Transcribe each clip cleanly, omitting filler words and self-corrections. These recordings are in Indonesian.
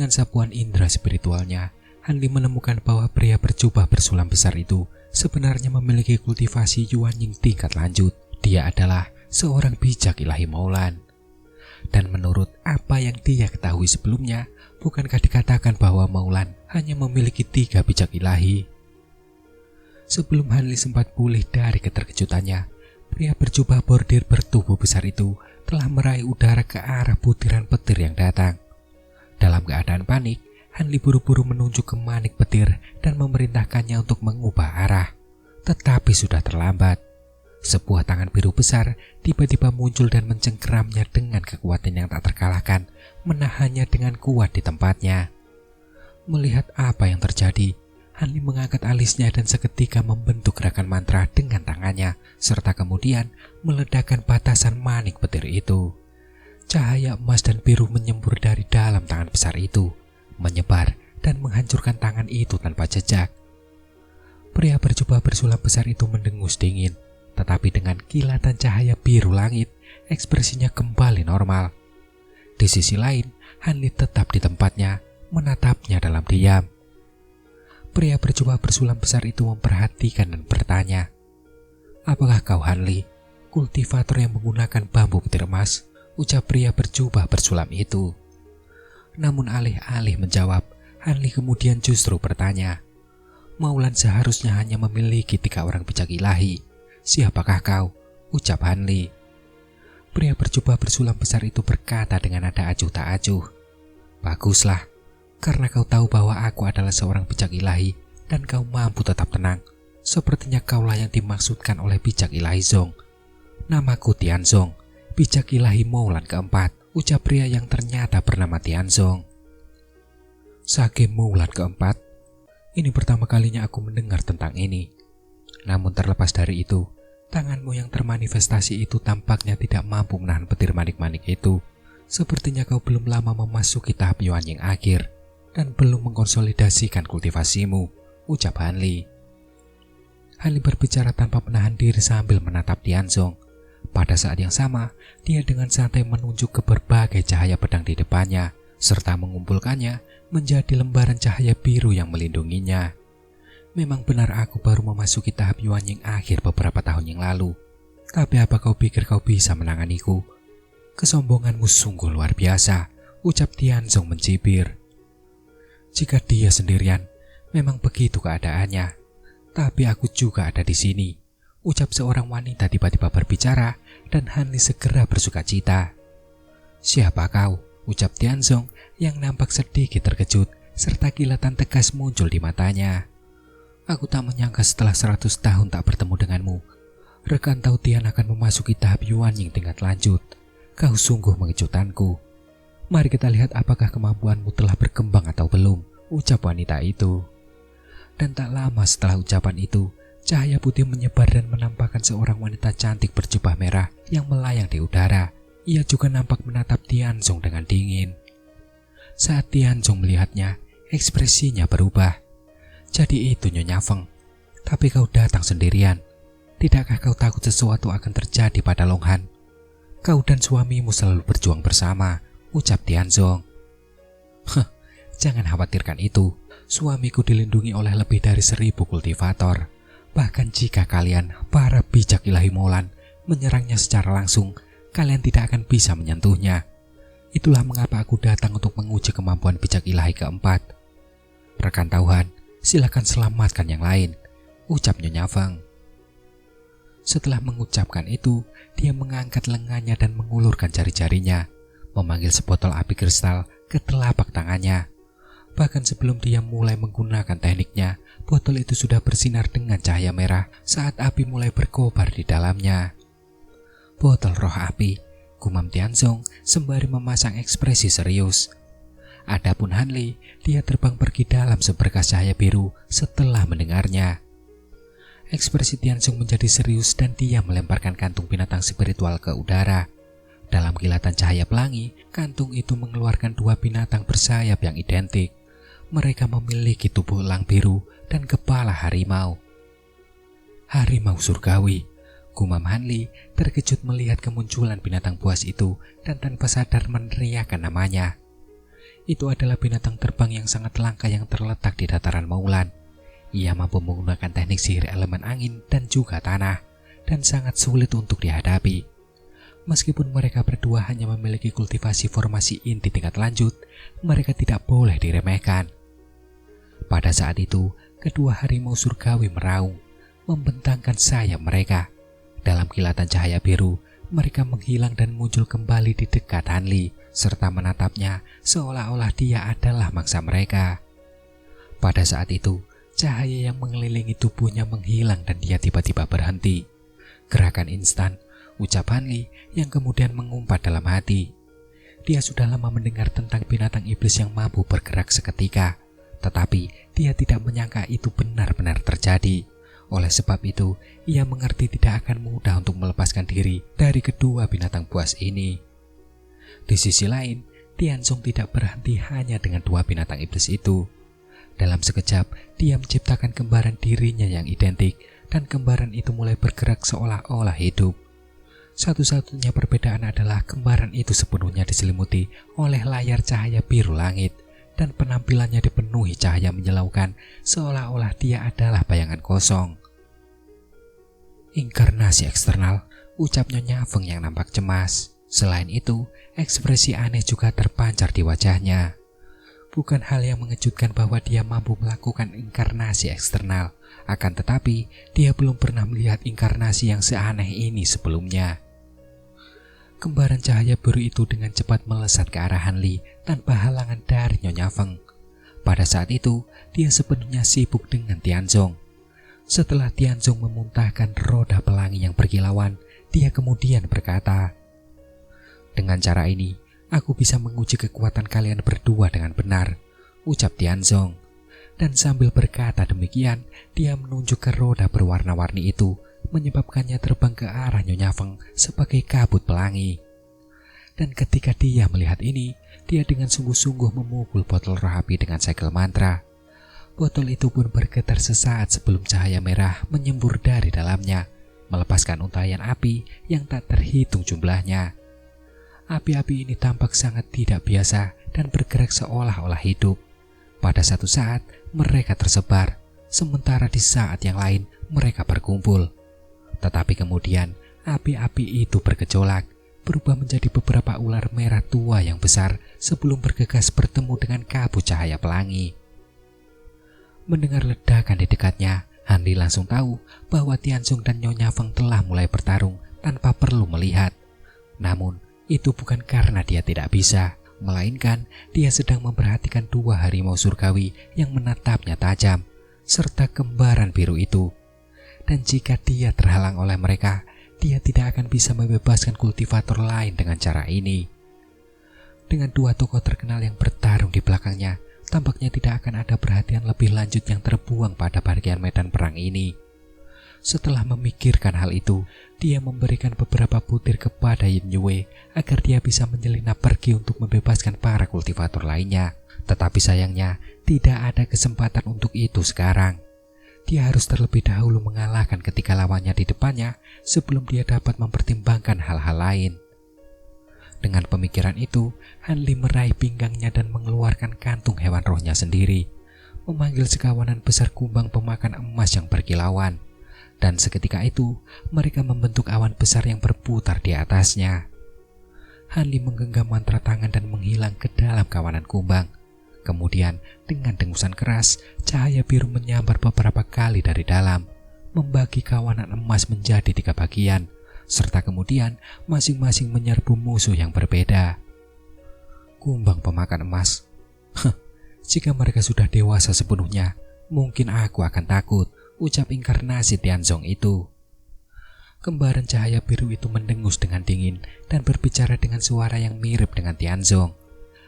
Dengan sapuan indera spiritualnya, Hanli menemukan bahwa pria berjubah bersulam besar itu sebenarnya memiliki kultivasi Yuanying tingkat lanjut. Dia adalah seorang bijak ilahi Maulan. Dan menurut apa yang dia ketahui sebelumnya, bukankah dikatakan bahwa Maulan hanya memiliki 3 bijak ilahi? Sebelum Hanli sempat pulih dari keterkejutannya, pria berjubah bordir bertubuh besar itu telah meraih udara ke arah butiran petir yang datang. Dalam keadaan panik, Hanli buru-buru menunjuk ke manik petir dan memerintahkannya untuk mengubah arah. Tetapi sudah terlambat. Sebuah tangan biru besar tiba-tiba muncul dan mencengkeramnya dengan kekuatan yang tak terkalahkan, menahannya dengan kuat di tempatnya. Melihat apa yang terjadi, Hanli mengangkat alisnya dan seketika membentuk gerakan mantra dengan tangannya, serta kemudian meledakkan batasan manik petir itu. Cahaya emas dan biru menyembur dari dalam tangan besar itu, menyebar dan menghancurkan tangan itu tanpa jejak. Pria berjubah bersulam besar itu mendengus dingin, tetapi dengan kilatan cahaya biru langit, ekspresinya kembali normal. Di sisi lain, Hanli tetap di tempatnya, menatapnya dalam diam. Pria berjubah bersulam besar itu memperhatikan dan bertanya, "Apakah kau Hanli, kultivator yang menggunakan bambu petir emas?" ucap pria berjubah bersulam itu. Namun alih-alih menjawab, Hanli kemudian justru bertanya, "Maulan seharusnya hanya memiliki 3 orang bijak ilahi. Siapakah kau?" ucap Hanli. Pria berjubah bersulam besar itu berkata dengan nada acuh tak acuh, "Baguslah. Karena kau tahu bahwa aku adalah seorang bijak ilahi dan kau mampu tetap tenang, sepertinya kaulah yang dimaksudkan oleh bijak ilahi Zong. Namaku Tianzong, bijak ilahi Maulan keempat," ucap pria yang ternyata bernama Tianzong. Sage Maulan keempat? Ini pertama kalinya aku mendengar tentang ini. Namun terlepas dari itu, tanganmu yang termanifestasi itu tampaknya tidak mampu menahan petir manik-manik itu. Sepertinya kau belum lama memasuki tahap Yuanying akhir dan belum mengkonsolidasikan kultivasimu, ucap Hanli. Hanli berbicara tanpa menahan diri sambil menatap Tianzong. Pada saat yang sama, dia dengan santai menunjuk ke berbagai cahaya pedang di depannya, serta mengumpulkannya menjadi lembaran cahaya biru yang melindunginya. Memang benar aku baru memasuki tahap Yuanying akhir beberapa tahun yang lalu. Tapi apa kau pikir kau bisa menanganiku? Kesombonganmu sungguh luar biasa, ucap Tianzong mencibir. Jika dia sendirian, memang begitu keadaannya. Tapi aku juga ada di sini, ucap seorang wanita tiba-tiba berbicara dan Hanli segera bersuka cita. Siapa kau? Ucap Tianzong yang nampak sedikit terkejut serta kilatan tegas muncul di matanya. Aku tak menyangka setelah 100 tahun tak bertemu denganmu, rekan Tao Tian akan memasuki tahap Yuanying tingkat lanjut. Kau sungguh mengejutkanku. Mari kita lihat apakah kemampuanmu telah berkembang atau belum, ucap wanita itu. Dan tak lama setelah ucapan itu, cahaya putih menyebar dan menampakkan seorang wanita cantik berjubah merah yang melayang di udara. Ia juga nampak menatap Tianzong dengan dingin. Saat Tianzong melihatnya, ekspresinya berubah. Jadi itu Nyonya Feng, tapi kau datang sendirian. Tidakkah kau takut sesuatu akan terjadi pada Long Han? Kau dan suamimu selalu berjuang bersama, ucap Tianzong. Jangan khawatirkan itu. Suamiku dilindungi oleh lebih dari 1000 kultivator. Bahkan jika kalian, para bijak ilahi Maulan, menyerangnya secara langsung, kalian tidak akan bisa menyentuhnya. Itulah mengapa aku datang untuk menguji kemampuan bijak ilahi keempat. Rekan Tauhan, silakan selamatkan yang lain, ucap Nyonya Feng. Setelah mengucapkan itu, dia mengangkat lengannya dan mengulurkan jari-jarinya, memanggil sebotol api kristal ke telapak tangannya. Bahkan sebelum dia mulai menggunakan tekniknya, botol itu sudah bersinar dengan cahaya merah saat api mulai berkobar di dalamnya. Botol roh api, gumam Tianzong sembari memasang ekspresi serius. Adapun Hanli, dia terbang pergi dalam seberkas cahaya biru setelah mendengarnya. Ekspresi Tianzong menjadi serius dan dia melemparkan kantung binatang spiritual ke udara. Dalam kilatan cahaya pelangi, kantung itu mengeluarkan 2 binatang bersayap yang identik. Mereka memiliki tubuh elang biru dan kepala harimau. Harimau surgawi, gumam Hanli terkejut melihat kemunculan binatang buas itu dan tanpa sadar meneriakkan namanya. Itu adalah binatang terbang yang sangat langka yang terletak di dataran Maulan. Ia mampu menggunakan teknik sihir elemen angin dan juga tanah, dan sangat sulit untuk dihadapi. Meskipun mereka berdua hanya memiliki kultivasi formasi inti tingkat lanjut, mereka tidak boleh diremehkan. Pada saat itu, kedua harimau surgawi meraung, membentangkan sayap mereka. Dalam kilatan cahaya biru, mereka menghilang dan muncul kembali di dekat Hanli, serta menatapnya seolah-olah dia adalah mangsa mereka. Pada saat itu, cahaya yang mengelilingi tubuhnya menghilang dan dia tiba-tiba berhenti. Gerakan instan, ucap Hanli yang kemudian mengumpat dalam hati. Dia sudah lama mendengar tentang binatang iblis yang mampu bergerak seketika, tetapi dia tidak menyangka itu benar-benar terjadi. Oleh sebab itu, ia mengerti tidak akan mudah untuk melepaskan diri dari kedua binatang buas ini. Di sisi lain, Tianzong tidak berhenti hanya dengan dua binatang iblis itu. Dalam sekejap, dia menciptakan kembaran dirinya yang identik, dan kembaran itu mulai bergerak seolah-olah hidup. Satu-satunya perbedaan adalah kembaran itu sepenuhnya diselimuti oleh layar cahaya biru langit, dan penampilannya dipenuhi cahaya menyilaukan seolah-olah dia adalah bayangan kosong. Inkarnasi eksternal, ucap Nyonya Feng yang nampak cemas. Selain itu, ekspresi aneh juga terpancar di wajahnya. Bukan hal yang mengejutkan bahwa dia mampu melakukan inkarnasi eksternal, akan tetapi dia belum pernah melihat inkarnasi yang seaneh ini sebelumnya. Kembaran cahaya biru itu dengan cepat melesat ke arah Hanli tanpa halangan dari Nyonya Feng. Pada saat itu, dia sepenuhnya sibuk dengan Tianzong. Setelah Tianzong memuntahkan roda pelangi yang berkilauan, dia kemudian berkata, "Dengan cara ini, aku bisa menguji kekuatan kalian berdua dengan benar," ucap Tianzong. Dan sambil berkata demikian, dia menunjuk ke roda berwarna-warni itu, menyebabkannya terbang ke arah Nyonya Feng sebagai kabut pelangi. Dan ketika dia melihat ini, dia dengan sungguh-sungguh memukul botol roh api dengan segel mantra. Botol itu pun bergetar sesaat sebelum cahaya merah menyembur dari dalamnya, melepaskan untayan api yang tak terhitung jumlahnya. Api-api ini tampak sangat tidak biasa dan bergerak seolah-olah hidup. Pada satu saat, mereka tersebar, sementara di saat yang lain mereka berkumpul. Tetapi kemudian, api-api itu bergejolak, berubah menjadi beberapa ular merah tua yang besar sebelum bergegas bertemu dengan kabut cahaya pelangi. Mendengar ledakan di dekatnya, Hanli langsung tahu bahwa Tianzong dan Nyonya Feng telah mulai bertarung tanpa perlu melihat. Namun, itu bukan karena dia tidak bisa, melainkan dia sedang memperhatikan dua harimau surgawi yang menatapnya tajam, serta kembaran biru itu. Dan jika dia terhalang oleh mereka, dia tidak akan bisa membebaskan kultivator lain dengan cara ini. Dengan dua tokoh terkenal yang bertarung di belakangnya, tampaknya tidak akan ada perhatian lebih lanjut yang terbuang pada bagian medan perang ini. Setelah memikirkan hal itu, dia memberikan beberapa butir kepada Yin Yue agar dia bisa menyelinap pergi untuk membebaskan para kultivator lainnya. Tetapi sayangnya, tidak ada kesempatan untuk itu sekarang. Dia harus terlebih dahulu mengalahkan ketiga lawannya di depannya sebelum dia dapat mempertimbangkan hal-hal lain. Dengan pemikiran itu, Hanli meraih pinggangnya dan mengeluarkan kantung hewan rohnya sendiri, memanggil sekawanan besar kumbang pemakan emas yang berkilauan. Dan seketika itu, mereka membentuk awan besar yang berputar di atasnya. Hanli menggenggam mantra tangan dan menghilang ke dalam kawanan kumbang. Kemudian, dengan dengusan keras, cahaya biru menyambar beberapa kali dari dalam, membagi kawanan emas menjadi 3 bagian, serta kemudian masing-masing menyerbu musuh yang berbeda. Kumbang pemakan emas. Jika mereka sudah dewasa sepenuhnya, mungkin aku akan takut, ucap inkarnasi Tianzong itu. Kembaran cahaya biru itu mendengus dengan dingin dan berbicara dengan suara yang mirip dengan Tianzong.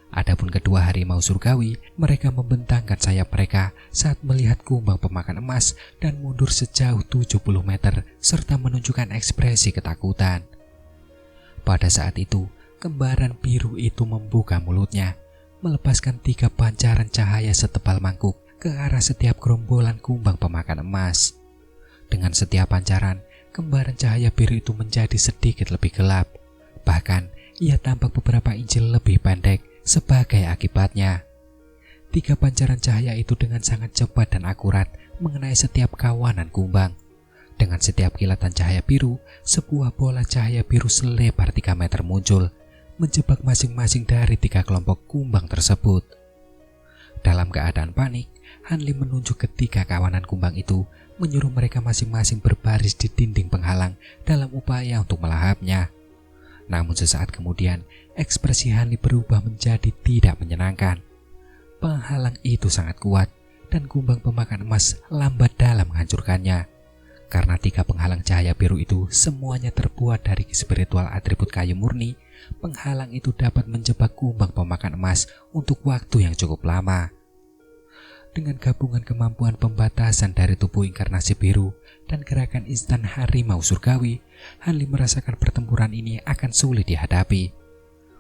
Adapun kedua harimau surgawi, mereka membentangkan sayap mereka saat melihat kumbang pemakan emas dan mundur sejauh 70 meter serta menunjukkan ekspresi ketakutan. Pada saat itu, kembaran biru itu membuka mulutnya, melepaskan 3 pancaran cahaya setebal mangkuk ke arah setiap gerombolan kumbang pemakan emas. Dengan setiap pancaran, kembaran cahaya biru itu menjadi sedikit lebih gelap. Bahkan, ia tampak beberapa inci lebih pendek Sebagai akibatnya, 3 pancaran cahaya itu dengan sangat cepat dan akurat mengenai setiap kawanan kumbang. Dengan setiap kilatan cahaya biru, sebuah bola cahaya biru selebar 3 meter muncul, menjebak masing-masing dari 3 kelompok kumbang tersebut. Dalam keadaan panik, Hanli menunjuk ke 3 kawanan kumbang itu, menyuruh mereka masing-masing berbaris di dinding penghalang dalam upaya untuk melahapnya. Namun sesaat kemudian, ekspresi Hanli berubah menjadi tidak menyenangkan. Penghalang itu sangat kuat, dan kumbang pemakan emas lambat dalam menghancurkannya. Karena 3 penghalang cahaya biru itu semuanya terbuat dari spiritual atribut kayu murni, penghalang itu dapat menjebak kumbang pemakan emas untuk waktu yang cukup lama. Dengan gabungan kemampuan pembatasan dari tubuh inkarnasi biru dan gerakan instan harimau surgawi, Hanli merasakan pertempuran ini akan sulit dihadapi.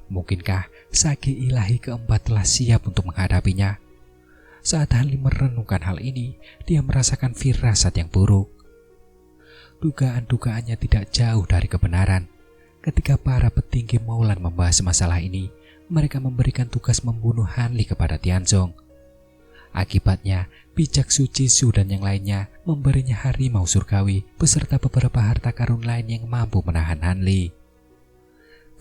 Mungkinkah Sage ilahi keempat telah siap untuk menghadapinya? Saat Hanli merenungkan hal ini, dia merasakan firasat yang buruk. Dugaan-dugaannya tidak jauh dari kebenaran. Ketika para petinggi Maulan membahas masalah ini, mereka memberikan tugas membunuh Hanli kepada Tianzong. Akibatnya, bijak suci Su dan yang lainnya memberinya harimau surgawi beserta beberapa harta karun lain yang mampu menahan Hanli.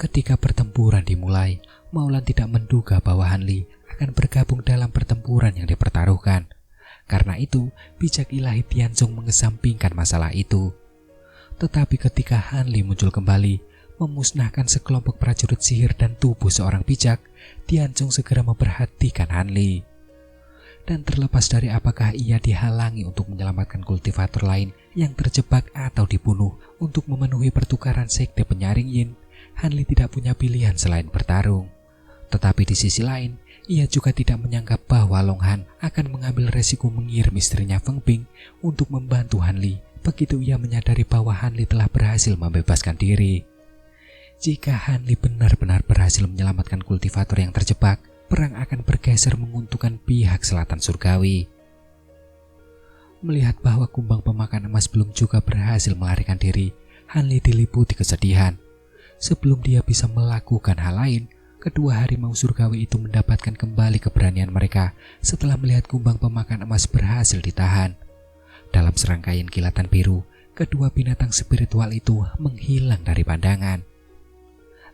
Ketika pertempuran dimulai, Maulan tidak menduga bahwa Hanli akan bergabung dalam pertempuran yang dipertaruhkan. Karena itu, bijak ilahi Tianzong mengesampingkan masalah itu. Tetapi ketika Hanli muncul kembali, memusnahkan sekelompok prajurit sihir dan tubuh seorang bijak, Tianzong segera memperhatikan Hanli. Dan terlepas dari apakah ia dihalangi untuk menyelamatkan kultivator lain yang terjebak atau dibunuh untuk memenuhi pertukaran sekte penyaring yin, Hanli tidak punya pilihan selain bertarung. Tetapi di sisi lain, ia juga tidak menyangka bahwa Long Han akan mengambil resiko mengirim istrinya Feng Bing untuk membantu Hanli begitu ia menyadari bahwa Hanli telah berhasil membebaskan diri. Jika Hanli benar-benar berhasil menyelamatkan kultivator yang terjebak, perang akan bergeser menguntungkan pihak selatan surgawi. Melihat bahwa kumbang pemakan emas belum juga berhasil melarikan diri, Hanli diliputi kesedihan. Sebelum dia bisa melakukan hal lain, kedua harimau surgawi itu mendapatkan kembali keberanian mereka setelah melihat kumbang pemakan emas berhasil ditahan. Dalam serangkaian kilatan biru, kedua binatang spiritual itu menghilang dari pandangan.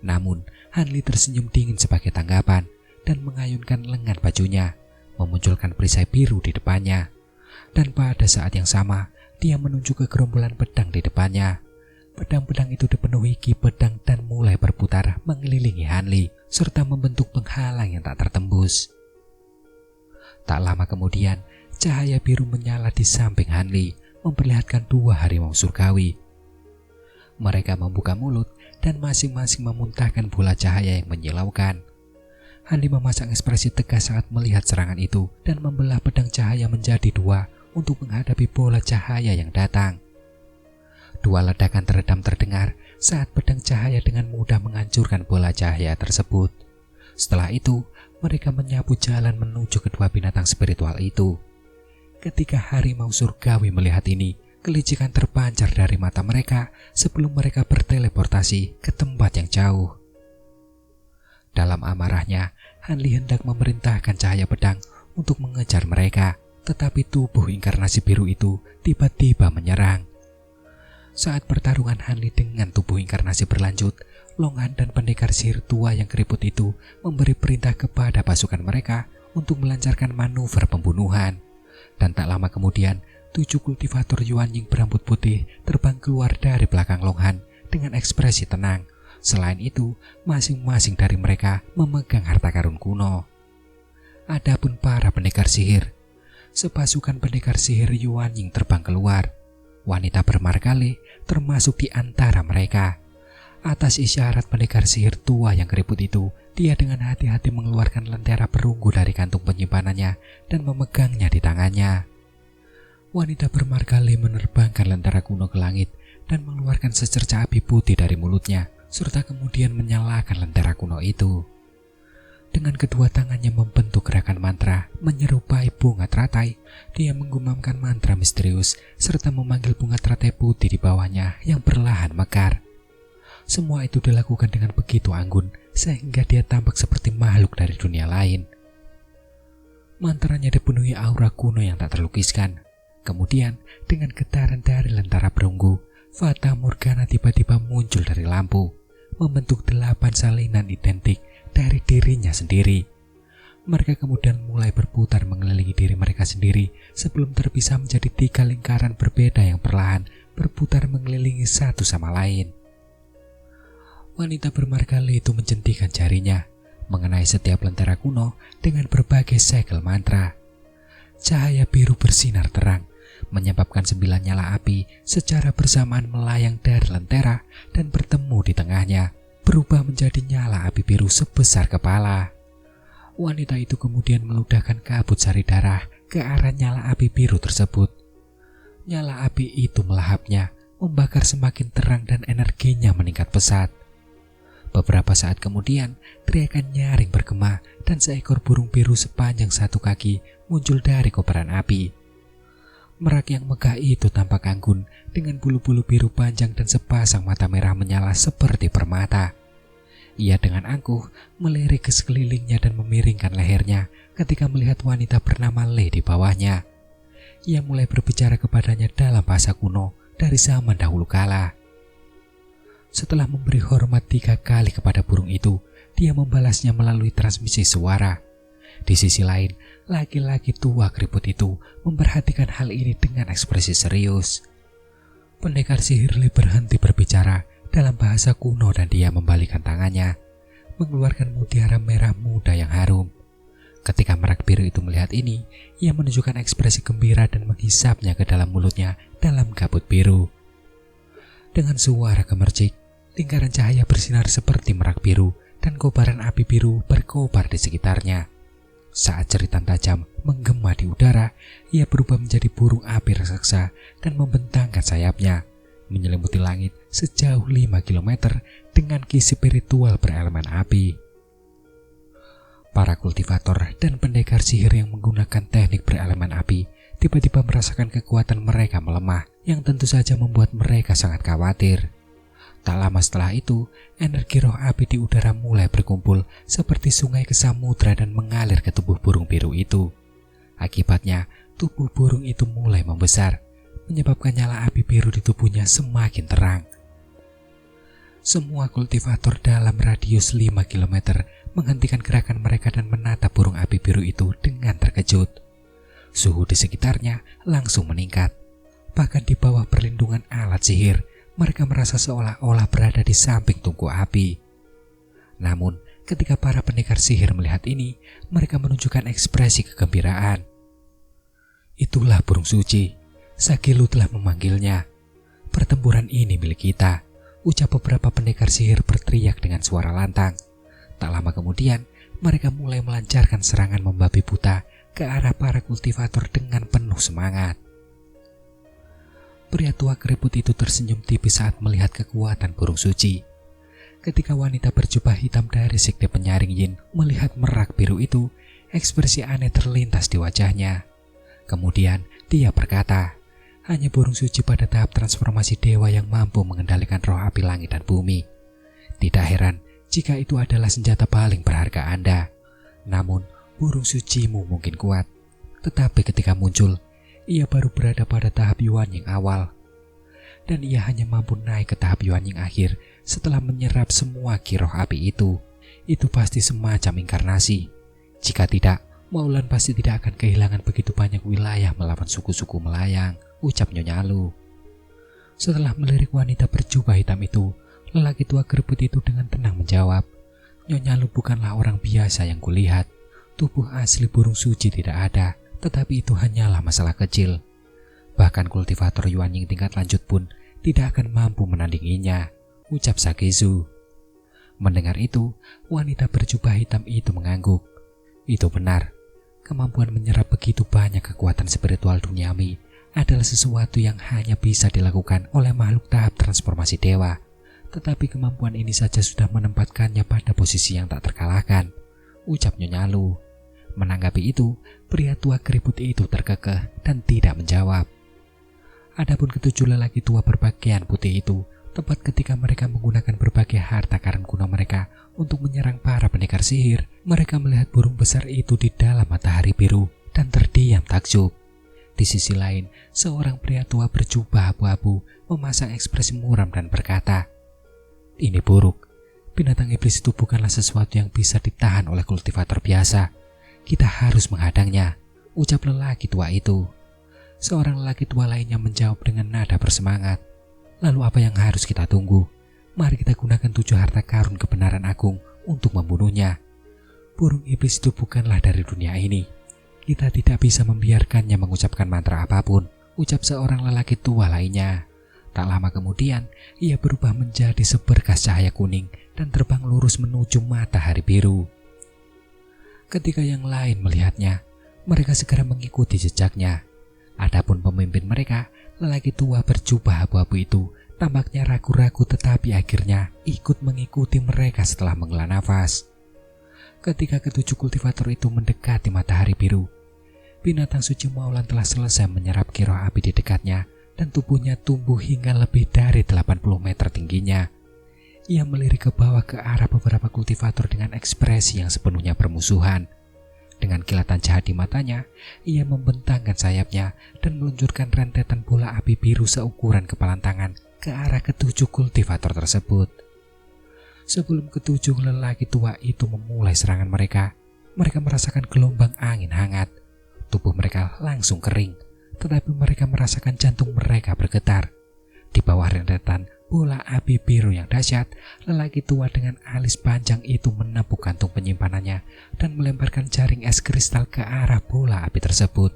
Namun, Hanli tersenyum dingin sebagai tanggapan dan mengayunkan lengan bajunya, memunculkan perisai biru di depannya. Dan pada saat yang sama, dia menunjuk ke gerombolan pedang di depannya. Pedang-pedang itu dipenuhi ki pedang dan mulai berputar mengelilingi Hanli, serta membentuk penghalang yang tak tertembus. Tak lama kemudian, cahaya biru menyala di samping Hanli, memperlihatkan 2 harimau surgawi. Mereka membuka mulut dan masing-masing memuntahkan bola cahaya yang menyilaukan. Hanli memasang ekspresi tegas saat melihat serangan itu dan membelah pedang cahaya menjadi 2 untuk menghadapi bola cahaya yang datang. 2 ledakan teredam terdengar saat pedang cahaya dengan mudah menghancurkan bola cahaya tersebut. Setelah itu, mereka menyapu jalan menuju kedua binatang spiritual itu. Ketika harimau surgawi melihat ini, kelicikan terpancar dari mata mereka sebelum mereka berteleportasi ke tempat yang jauh. Dalam amarahnya, Hanli hendak memerintahkan cahaya pedang untuk mengejar mereka, tetapi tubuh inkarnasi biru itu tiba-tiba menyerang. Saat pertarungan Hanli dengan tubuh inkarnasi berlanjut, Long Han dan pendekar sihir tua yang keriput itu memberi perintah kepada pasukan mereka untuk melancarkan manuver pembunuhan. Dan tak lama kemudian, 7 kultivator Yuan Ying berambut putih terbang keluar dari belakang Long Han dengan ekspresi tenang. Selain itu, masing-masing dari mereka memegang harta karun kuno. Adapun para pendekar sihir, sepasukan pendekar sihir Yuan Ying terbang keluar. Wanita bermarkale termasuk di antara mereka. Atas isyarat pendekar sihir tua yang keriput itu, dia dengan hati-hati mengeluarkan lentera perunggu dari kantung penyimpanannya dan memegangnya di tangannya. Wanita bermarkale menerbangkan lentera kuno ke langit dan mengeluarkan secercah api putih dari mulutnya, serta kemudian menyalakan lentera kuno itu. Dengan kedua tangannya membentuk gerakan mantra menyerupai bunga teratai, dia menggumamkan mantra misterius serta memanggil bunga teratai putih di bawahnya yang perlahan mekar. Semua itu dilakukan dengan begitu anggun sehingga dia tampak seperti makhluk dari dunia lain. Mantranya dipenuhi aura kuno yang tak terlukiskan. Kemudian, dengan getaran dari lentera perunggu, Fata Morgana tiba-tiba muncul dari lampu, membentuk 8 salinan identik dari dirinya sendiri. Mereka kemudian mulai berputar mengelilingi diri mereka sendiri sebelum terpisah menjadi 3 lingkaran berbeda yang perlahan berputar mengelilingi satu sama lain. Wanita bermargali itu menjentikan jarinya mengenai setiap lentera kuno dengan berbagai segel mantra. Cahaya biru bersinar terang, menyebabkan 9 nyala api secara bersamaan melayang dari lentera dan bertemu di tengahnya, berubah menjadi nyala api biru sebesar kepala. Wanita itu kemudian meludahkan kabut sari darah ke arah nyala api biru tersebut. Nyala api itu melahapnya, membakar semakin terang dan energinya meningkat pesat. Beberapa saat kemudian, teriakan nyaring bergema dan seekor burung biru sepanjang 1 kaki muncul dari kobaran api. Merak yang megah itu tampak anggun dengan bulu-bulu biru panjang dan sepasang mata merah menyala seperti permata. Ia dengan angkuh melirik ke sekelilingnya dan memiringkan lehernya ketika melihat wanita bernama Le di bawahnya. Ia mulai berbicara kepadanya dalam bahasa kuno dari zaman dahulu kala. Setelah memberi hormat 3 kali kepada burung itu, dia membalasnya melalui transmisi suara. Di sisi lain, laki-laki tua keriput itu memperhatikan hal ini dengan ekspresi serius. Pendekar sihir Le berhenti berbicara dalam bahasa kuno dan dia membalikkan tangannya, mengeluarkan mutiara merah muda yang harum. Ketika merak biru itu melihat ini, ia menunjukkan ekspresi gembira dan menghisapnya ke dalam mulutnya dalam kabut biru. Dengan suara gemercik, lingkaran cahaya bersinar seperti merak biru dan kobaran api biru berkobar di sekitarnya. Saat jeritan tajam menggema di udara, ia berubah menjadi burung api raksasa dan membentangkan sayapnya, menyelimuti langit sejauh 5 km dengan ki spiritual berelemen api. Para kultivator dan pendekar sihir yang menggunakan teknik berelemen api tiba-tiba merasakan kekuatan mereka melemah, yang tentu saja membuat mereka sangat khawatir. Tak lama setelah itu, energi roh api di udara mulai berkumpul seperti sungai ke samudra dan mengalir ke tubuh burung biru itu. Akibatnya, tubuh burung itu mulai membesar, menyebabkan nyala api biru di tubuhnya semakin terang. Semua kultivator dalam radius 5 km menghentikan gerakan mereka dan menatap burung api biru itu dengan terkejut. Suhu di sekitarnya langsung meningkat. Bahkan di bawah perlindungan alat sihir, mereka merasa seolah-olah berada di samping tungku api. Namun, ketika para pendekar sihir melihat ini, mereka menunjukkan ekspresi kegembiraan. Itulah burung suci. Sakilu telah memanggilnya. Pertempuran ini milik kita, ucap beberapa pendekar sihir berteriak dengan suara lantang. Tak lama kemudian, mereka mulai melancarkan serangan membabi buta ke arah para kultivator dengan penuh semangat. Pria tua keriput itu tersenyum tipis saat melihat kekuatan burung suci. Ketika wanita berjubah hitam dari sekte penyaring Yin melihat merak biru itu, ekspresi aneh terlintas di wajahnya. Kemudian dia berkata, hanya burung suci pada tahap transformasi dewa yang mampu mengendalikan roh api langit dan bumi. Tidak heran jika itu adalah senjata paling berharga Anda. Namun, burung sucimu mungkin kuat. Tetapi ketika muncul, ia baru berada pada tahap Yuan Ying awal. Dan ia hanya mampu naik ke tahap Yuan Ying akhir setelah menyerap semua ki roh api itu. Itu pasti semacam inkarnasi. Jika tidak, Maulan pasti tidak akan kehilangan begitu banyak wilayah melawan suku-suku melayang, ucap Nyonya Lu. Setelah melirik wanita berjubah hitam itu, lelaki tua keriput itu dengan tenang menjawab, Nyonya Lu bukanlah orang biasa yang kulihat. Tubuh asli burung suci tidak ada, tetapi itu hanyalah masalah kecil. Bahkan kultivator Yuan Ying tingkat lanjut pun tidak akan mampu menandinginya, ucap Sagezu. Mendengar itu, wanita berjubah hitam itu mengangguk. Itu benar, kemampuan menyerap begitu banyak kekuatan spiritual duniawi adalah sesuatu yang hanya bisa dilakukan oleh makhluk tahap transformasi dewa. Tetapi kemampuan ini saja sudah menempatkannya pada posisi yang tak terkalahkan, ucap Nyonya Lu. Menanggapi itu, pria tua keriput itu terkekeh dan tidak menjawab. Adapun ketujuh lelaki tua berpakaian putih itu Tepat ketika mereka menggunakan berbagai harta karun kuno mereka untuk menyerang para pendekar sihir, mereka melihat burung besar itu di dalam matahari biru dan terdiam takjub. Di sisi lain, seorang pria tua berjubah abu-abu memasang ekspresi muram dan berkata, "Ini buruk. Binatang iblis itu bukanlah sesuatu yang bisa ditahan oleh kultivator biasa. Kita harus menghadangnya," ucap lelaki tua itu. Seorang lelaki tua lainnya menjawab dengan nada bersemangat, "Lalu apa yang harus kita tunggu? Mari kita gunakan 7 harta karun kebenaran agung untuk membunuhnya. Burung iblis itu bukanlah dari dunia ini. Kita tidak bisa membiarkannya mengucapkan mantra apapun," ucap seorang lelaki tua lainnya. Tak lama kemudian, ia berubah menjadi seberkas cahaya kuning dan terbang lurus menuju matahari biru. Ketika yang lain melihatnya, mereka segera mengikuti jejaknya. Adapun pemimpin mereka, lelaki tua berjubah abu-abu itu, tampaknya ragu-ragu tetapi akhirnya ikut mengikuti mereka setelah menghela nafas. Ketika ketujuh kultivator itu mendekati matahari biru, binatang suci Maulan telah selesai menyerap kiroh api di dekatnya dan tubuhnya tumbuh hingga lebih dari 80 meter tingginya. Ia melirik ke bawah ke arah beberapa kultivator dengan ekspresi yang sepenuhnya bermusuhan. Dengan kilatan jahat di matanya, ia membentangkan sayapnya dan meluncurkan rentetan bola api biru seukuran kepalan tangan ke arah ketujuh kultivator tersebut. Sebelum ketujuh lelaki tua itu memulai serangan mereka merasakan gelombang angin hangat. Tubuh mereka langsung kering, tetapi mereka merasakan jantung mereka bergetar. Di bawah rentetan bola api biru yang dahsyat, lelaki tua dengan alis panjang itu menepuk kantung penyimpanannya dan melemparkan jaring es kristal ke arah bola api tersebut.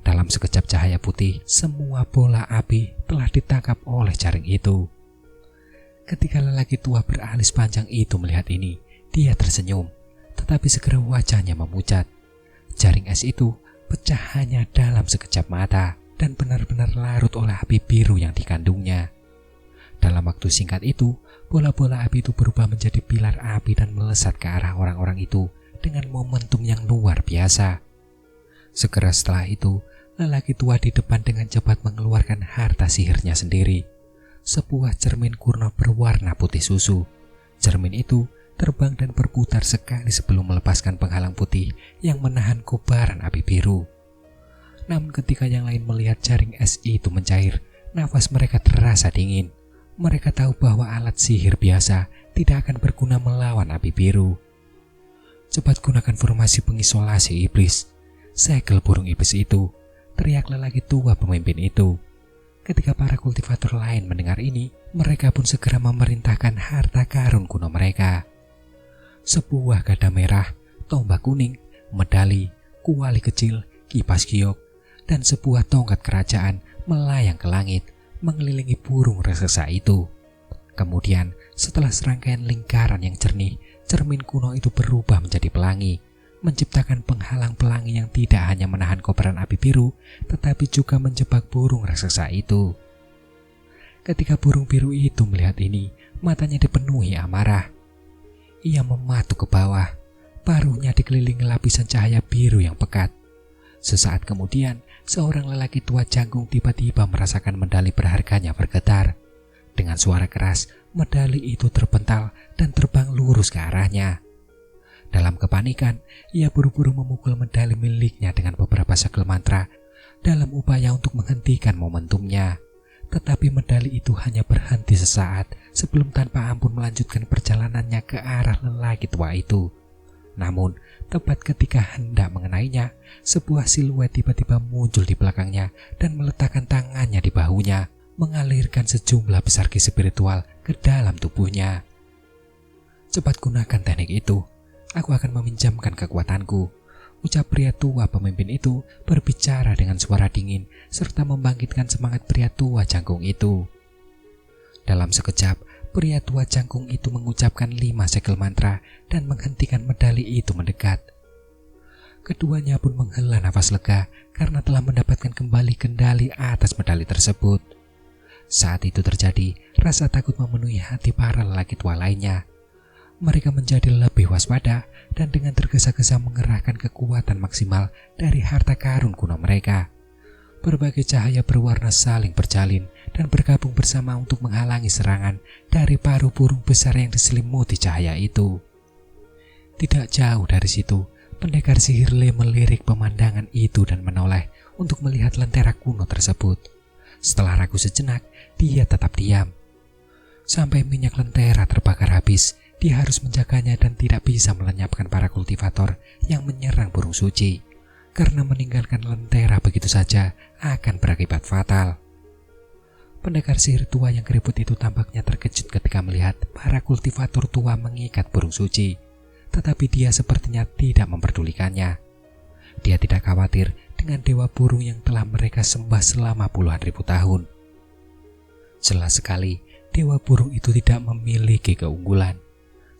Dalam sekejap cahaya putih, semua bola api telah ditangkap oleh jaring itu. Ketika lelaki tua beralis panjang itu melihat ini, dia tersenyum, tetapi segera wajahnya memucat. Jaring es itu pecah hanya dalam sekejap mata dan benar-benar larut oleh api biru yang dikandungnya. Dalam waktu singkat itu, bola-bola api itu berubah menjadi pilar api dan melesat ke arah orang-orang itu dengan momentum yang luar biasa. Segera setelah itu, lelaki tua di depan dengan cepat mengeluarkan harta sihirnya sendiri. Sebuah cermin kuno berwarna putih susu. Cermin itu terbang dan berputar sekali sebelum melepaskan penghalang putih yang menahan kobaran api biru. Namun ketika yang lain melihat jaring es itu mencair, nafas mereka terasa dingin. Mereka tahu bahwa alat sihir biasa tidak akan berguna melawan api biru. "Cepat gunakan formasi pengisolasi iblis. Segel burung iblis itu," teriak lelaki tua pemimpin itu. Ketika para kultivator lain mendengar ini, mereka pun segera memerintahkan harta karun kuno mereka. Sebuah gada merah, tombak kuning, medali, kuali kecil, kipas giok, dan sebuah tongkat kerajaan melayang ke langit mengelilingi burung raksasa itu. Kemudian, setelah serangkaian lingkaran yang jernih, cermin kuno itu berubah menjadi pelangi, menciptakan penghalang pelangi yang tidak hanya menahan kobaran api biru, tetapi juga menjebak burung raksasa itu. Ketika burung biru itu melihat ini, matanya dipenuhi amarah. Ia mematuk ke bawah, paruhnya dikelilingi lapisan cahaya biru yang pekat. Sesaat kemudian, seorang lelaki tua janggung tiba-tiba merasakan medali berharganya bergetar. Dengan suara keras, medali itu terpental dan terbang lurus ke arahnya. Dalam kepanikan, ia buru-buru memukul medali miliknya dengan beberapa segel mantra dalam upaya untuk menghentikan momentumnya. Tetapi medali itu hanya berhenti sesaat sebelum tanpa ampun melanjutkan perjalanannya ke arah lelaki tua itu. Namun, tepat ketika hendak mengenainya, sebuah siluet tiba-tiba muncul di belakangnya dan meletakkan tangannya di bahunya, mengalirkan sejumlah besar ki spiritual ke dalam tubuhnya. "Cepat gunakan teknik itu, aku akan meminjamkan kekuatanku," ucap pria tua pemimpin itu berbicara dengan suara dingin serta membangkitkan semangat pria tua jangkung itu. Dalam sekejap, pria tua jangkung itu mengucapkan 5 segel mantra dan menghentikan medali itu mendekat. Keduanya pun menghela nafas lega karena telah mendapatkan kembali kendali atas medali tersebut. Saat itu terjadi, rasa takut memenuhi hati para lelaki tua lainnya. Mereka menjadi lebih waspada dan dengan tergesa-gesa mengerahkan kekuatan maksimal dari harta karun kuno mereka. Berbagai cahaya berwarna saling berjalin dan bergabung bersama untuk menghalangi serangan dari paruh burung besar yang diselimuti cahaya itu. Tidak jauh dari situ, pendekar sihir Le melirik pemandangan itu dan menoleh untuk melihat lentera kuno tersebut. Setelah ragu sejenak, dia tetap diam. Sampai minyak lentera terbakar habis, dia harus menjaganya dan tidak bisa melenyapkan para kultivator yang menyerang burung suci. Karena meninggalkan lentera begitu saja akan berakibat fatal. Pendekar sihir tua yang keriput itu tampaknya terkejut ketika melihat para kultivator tua mengikat burung suci. Tetapi dia sepertinya tidak memperdulikannya. Dia tidak khawatir dengan dewa burung yang telah mereka sembah selama puluhan ribu tahun. Jelas sekali, dewa burung itu tidak memiliki keunggulan.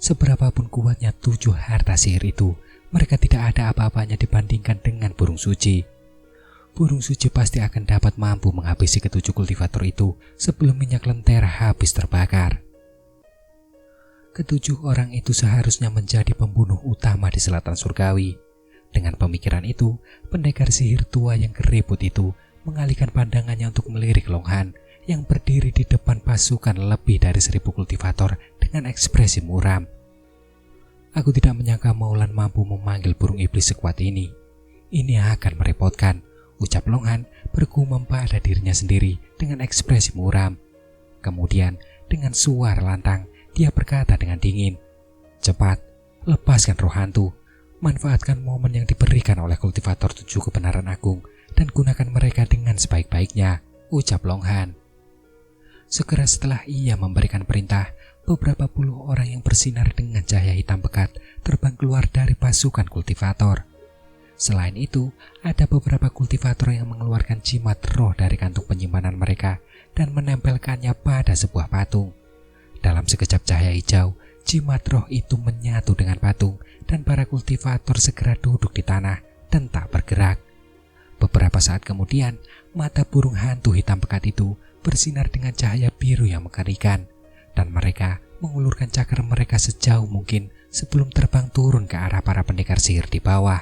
Seberapapun kuatnya 7 harta sihir itu, mereka tidak ada apa-apanya dibandingkan dengan burung suci. Burung suci pasti akan dapat mampu menghabisi ke-7 kultivator itu sebelum minyak lentera habis terbakar. Ke-7 orang itu seharusnya menjadi pembunuh utama di selatan surgawi. Dengan pemikiran itu, pendekar sihir tua yang keriput itu mengalihkan pandangannya untuk melirik Longhan yang berdiri di depan pasukan lebih dari 1000 kultivator dengan ekspresi muram. Aku tidak menyangka Maulan mampu memanggil burung iblis sekuat ini. Ini akan merepotkan, ucap Longhan bergumam pada dirinya sendiri dengan ekspresi muram. Kemudian dengan suara lantang, dia berkata dengan dingin, "Cepat, lepaskan roh hantu. Manfaatkan momen yang diberikan oleh kultivator 7 kebenaran agung dan gunakan mereka dengan sebaik-baiknya," ucap Longhan. Segera setelah ia memberikan perintah, beberapa puluh orang yang bersinar dengan cahaya hitam pekat terbang keluar dari pasukan kultivator. Selain itu, ada beberapa kultivator yang mengeluarkan jimat roh dari kantung penyimpanan mereka dan menempelkannya pada sebuah patung. Dalam sekejap cahaya hijau, jimat roh itu menyatu dengan patung dan para kultivator segera duduk di tanah dan tak bergerak. Beberapa saat kemudian, mata burung hantu hitam pekat itu bersinar dengan cahaya biru yang mengerikan, dan mereka mengulurkan cakar mereka sejauh mungkin sebelum terbang turun ke arah para pendekar sihir di bawah.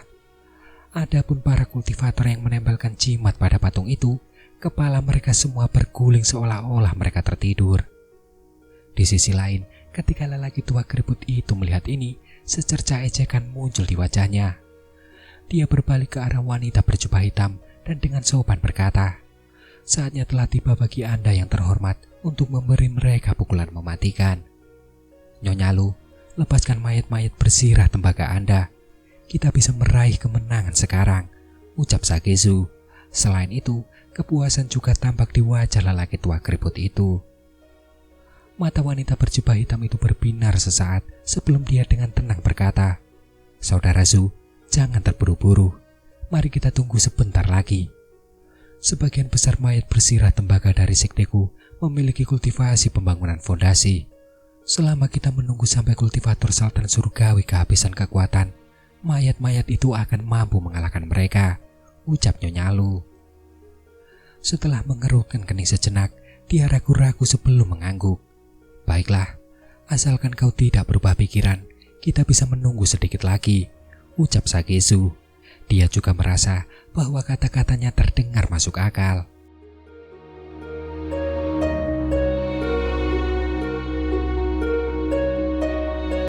Adapun para kultivator yang menempelkan jimat pada patung itu, kepala mereka semua berguling seolah-olah mereka tertidur. Di sisi lain, ketika lelaki tua keriput itu melihat ini, secerca ejekan muncul di wajahnya. Dia berbalik ke arah wanita berjubah hitam dan dengan sopan berkata, "Saatnya telah tiba bagi Anda yang terhormat untuk memberi mereka pukulan mematikan. Nyonya Lu, lepaskan mayat-mayat bersirah tembaga Anda. Kita bisa meraih kemenangan sekarang," ucap Sagesu. Selain itu, kepuasan juga tampak di wajah lelaki tua keriput itu. Mata wanita berjubah hitam itu berbinar sesaat sebelum dia dengan tenang berkata, "Saudara Zu, jangan terburu-buru. Mari kita tunggu sebentar lagi. Sebagian besar mayat bersirah tembaga dari sekteku memiliki kultivasi pembangunan fondasi. Selama kita menunggu sampai kultivator Sultan Surgawi kehabisan kekuatan, mayat-mayat itu akan mampu mengalahkan mereka," ucap Nyonya Lu. Setelah mengerutkan kening sejenak, dia ragu-ragu sebelum mengangguk. "Baiklah, asalkan kau tidak berubah pikiran, kita bisa menunggu sedikit lagi," ucap Sagesu. Dia juga merasa bahwa kata-katanya terdengar masuk akal.